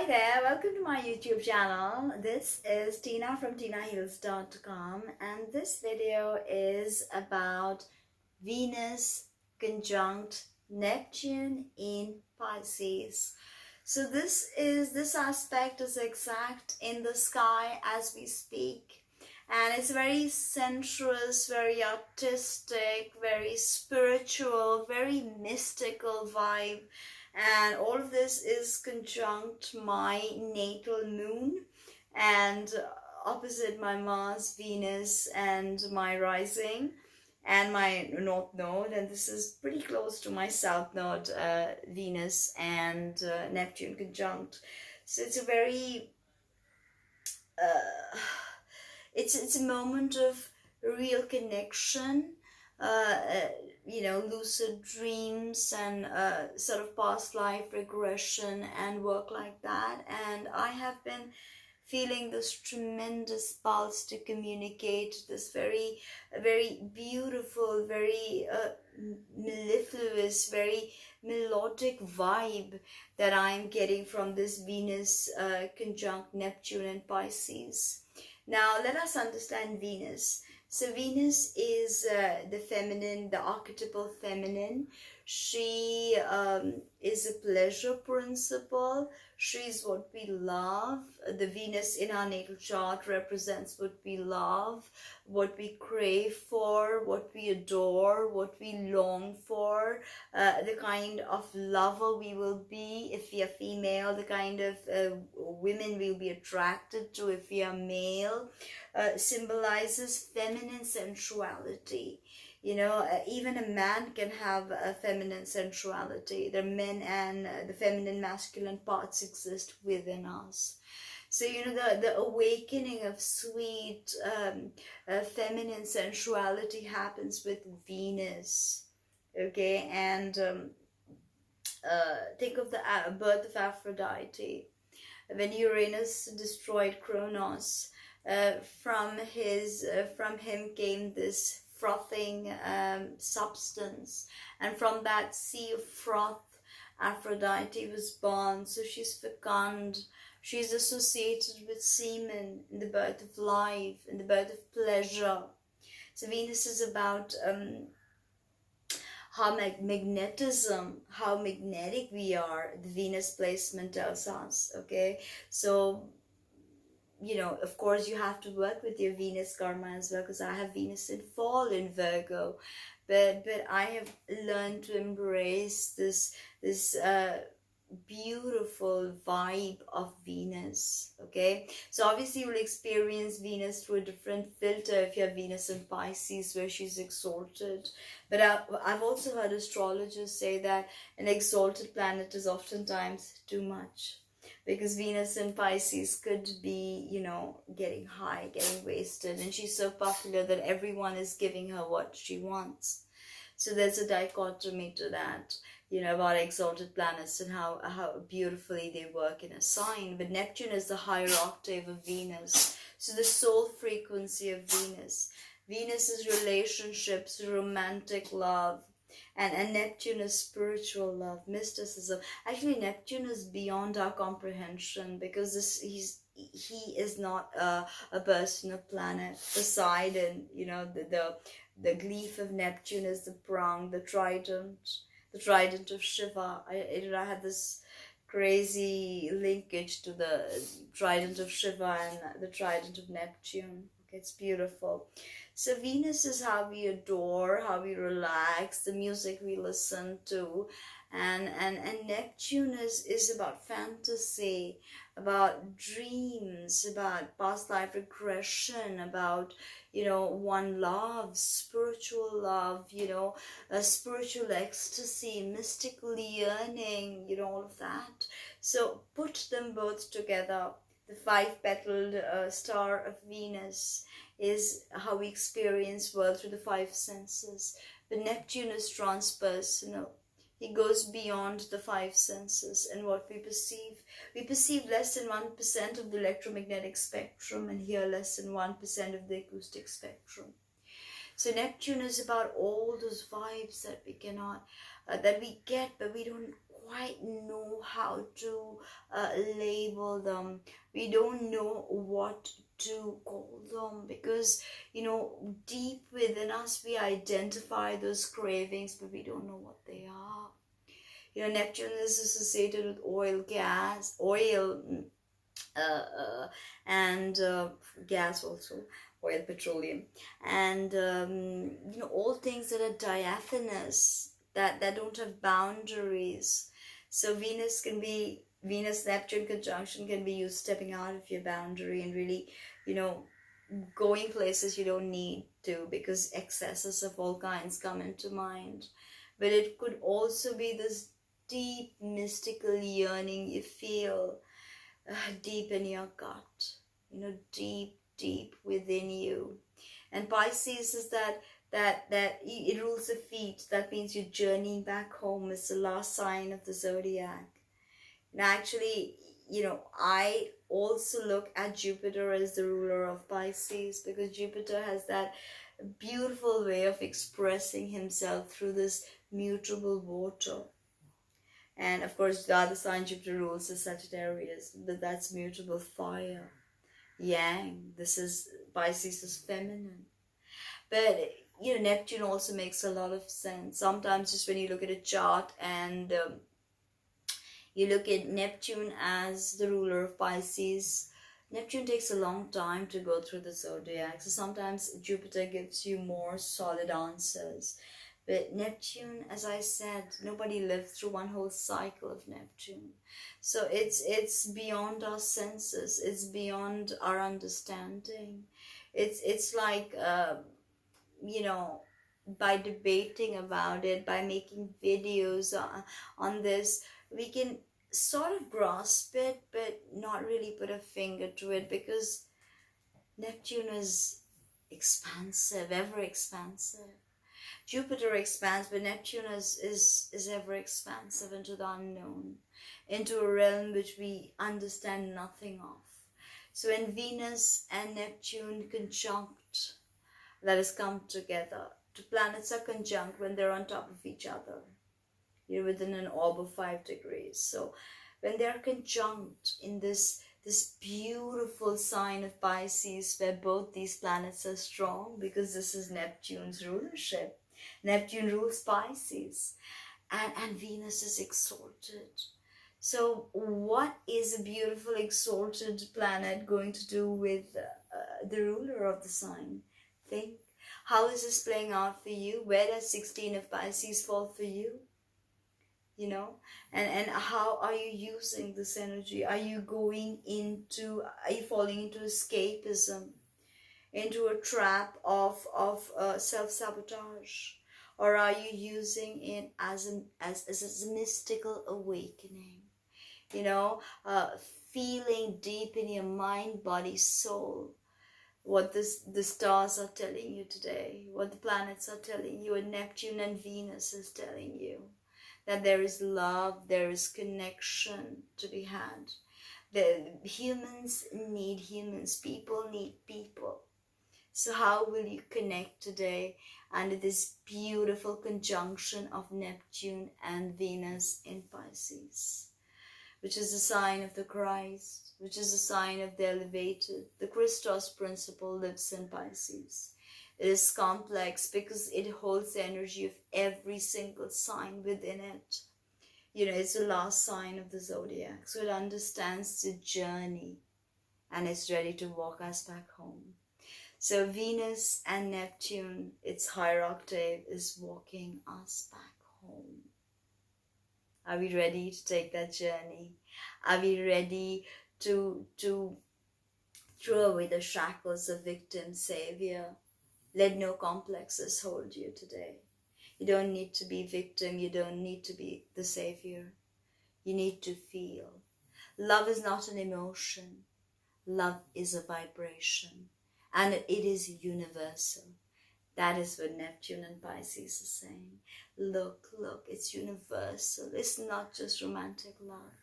there, welcome to my YouTube channel. This is Tina from tinaheals.com, and this video is about Venus conjunct Neptune in Pisces. So this aspect is exact in the sky as we speak, and it's very sensuous, very artistic, very spiritual, very mystical vibe. And all of this is conjunct my natal moon and opposite my Mars, Venus, and my rising and my north node, and this is pretty close to my south node, Venus and Neptune conjunct. So it's a very it's a moment of real connection, lucid dreams and sort of past life regression and work like that. And I have been feeling this tremendous pulse to communicate this very beautiful, very mellifluous, very melodic vibe that I'm getting from this Venus conjunct Neptune and Pisces. Now let us understand Venus. So Venus is the feminine, the archetypal feminine. She is a pleasure principle. She's what we love. The Venus in our natal chart represents what we love, what we crave for, what we adore, what we long for, the kind of lover we will be if we are female, the kind of women we'll be attracted to if we are male. Symbolizes feminine sensuality. Even a man can have a feminine sensuality. The men and the feminine masculine parts exist within us. So, the awakening of sweet feminine sensuality happens with Venus. Okay, and think of the birth of Aphrodite. When Uranus destroyed Kronos, from him came this frothing substance, and from that sea of froth Aphrodite was born. So she's fecund, she's associated with semen in the birth of life, in the birth of pleasure. So Venus is about how magnetism, how magnetic we are. The Venus placement tells us. Okay, so of course you have to work with your Venus karma as well, because I have Venus in fall in Virgo, but I have learned to embrace this beautiful vibe of Venus. Okay, so obviously you will experience Venus through a different filter if you have Venus in Pisces, where she's exalted. But I've also heard astrologers say that an exalted planet is oftentimes too much, because Venus in Pisces could be, getting high, getting wasted, and she's so popular that everyone is giving her what she wants. So there's a dichotomy to that, about exalted planets and how beautifully they work in a sign. But Neptune is the higher octave of Venus, so the soul frequency of Venus. Venus is relationships, romantic love. And Neptune is spiritual love, mysticism. Actually, Neptune is beyond our comprehension, because he is not a person, a planet. Poseidon, the glyph of Neptune is the prong, the trident of Shiva. I had this crazy linkage to the trident of Shiva and the trident of Neptune. Okay, it's beautiful. So Venus is how we adore, how we relax, the music we listen to, and Neptune is about fantasy, about dreams, about past life regression, about one love, spiritual love, a spiritual ecstasy, mystical yearning, all of that. So put them both together. The five-petaled star of Venus is how we experience world through the five senses. But Neptune is transpersonal. He goes beyond the five senses and what we perceive. We perceive less than 1% of the electromagnetic spectrum, and hear less than 1% of the acoustic spectrum. So Neptune is about all those vibes that we cannot, that we get, but we don't quite know how to label them. We don't know what to call them, because deep within us we identify those cravings, but we don't know what they are. Neptune is associated with oil, uh, uh, and gas also, oil, petroleum, and all things that are diaphanous, that don't have boundaries. So Venus Neptune conjunction can be you stepping out of your boundary and really, you know, going places you don't need to, because excesses of all kinds come into mind. But it could also be this deep mystical yearning you feel deep in your gut, deep within you. And Pisces is that it rules the feet. That means you're journeying back home. It's the last sign of the zodiac. And actually, I also look at Jupiter as the ruler of Pisces, because Jupiter has that beautiful way of expressing himself through this mutable water. And of course, the other sign Jupiter rules is Sagittarius, but that's mutable fire, yang. This is Pisces is feminine. But Neptune also makes a lot of sense. Sometimes just when you look at a chart and you look at Neptune as the ruler of Pisces, Neptune takes a long time to go through the zodiac. So sometimes Jupiter gives you more solid answers. But Neptune, as I said, nobody lived through one whole cycle of Neptune. So it's beyond our senses. It's beyond our understanding. It's like, by debating about it, by making videos on this, we can sort of grasp it, but not really put a finger to it, because Neptune is expansive, ever expansive. Jupiter expands, but Neptune is ever expansive into the unknown, into a realm which we understand nothing of. So when Venus and Neptune conjunct, that has come together, two planets are conjunct when they're on top of each other. You're within an orb of 5 degrees. So when they're conjunct in this beautiful sign of Pisces, where both these planets are strong, because this is Neptune's rulership. Neptune rules Pisces, and Venus is exalted. So what is a beautiful exalted planet going to do with the ruler of the sign? Think, how is this playing out for you? Where does 16 of Pisces fall for you? And how are you using this energy? Are you falling into escapism, into a trap of self-sabotage? Or are you using it as a mystical awakening? Feeling deep in your mind, body, soul, what the stars are telling you today, what the planets are telling you, and Neptune and Venus is telling you. That there is love, there is connection to be had. The humans need humans, people need people. So how will you connect today under this beautiful conjunction of Neptune and Venus in Pisces, which is a sign of the Christ, which is a sign of the elevated. The Christos principle lives in Pisces. It is complex because it holds the energy of every single sign within it. It's the last sign of the zodiac. So it understands the journey and it's ready to walk us back home. So Venus and Neptune, its higher octave, is walking us back home. Are we ready to take that journey? Are we ready to throw away the shackles of victim, savior? Let no complexes hold you today. You don't need to be victim. You don't need to be the savior. You need to feel. Love is not an emotion. Love is a vibration. And it is universal. That is what Neptune and Pisces is saying. Look, it's universal. It's not just romantic love.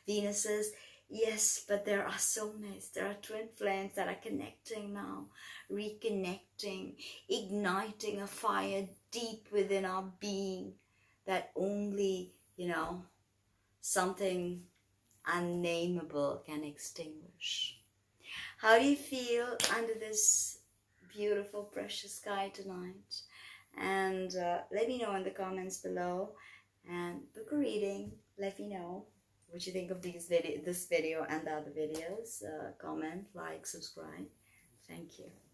Venus says, yes, but there are soulmates. There are twin flames that are connecting now, reconnecting, igniting a fire deep within our being that only, something unnameable can extinguish. How do you feel under this beautiful, precious sky tonight? And let me know in the comments below. And book a reading. Let me know what you think of this video and the other videos. Comment, like, subscribe. Thank you.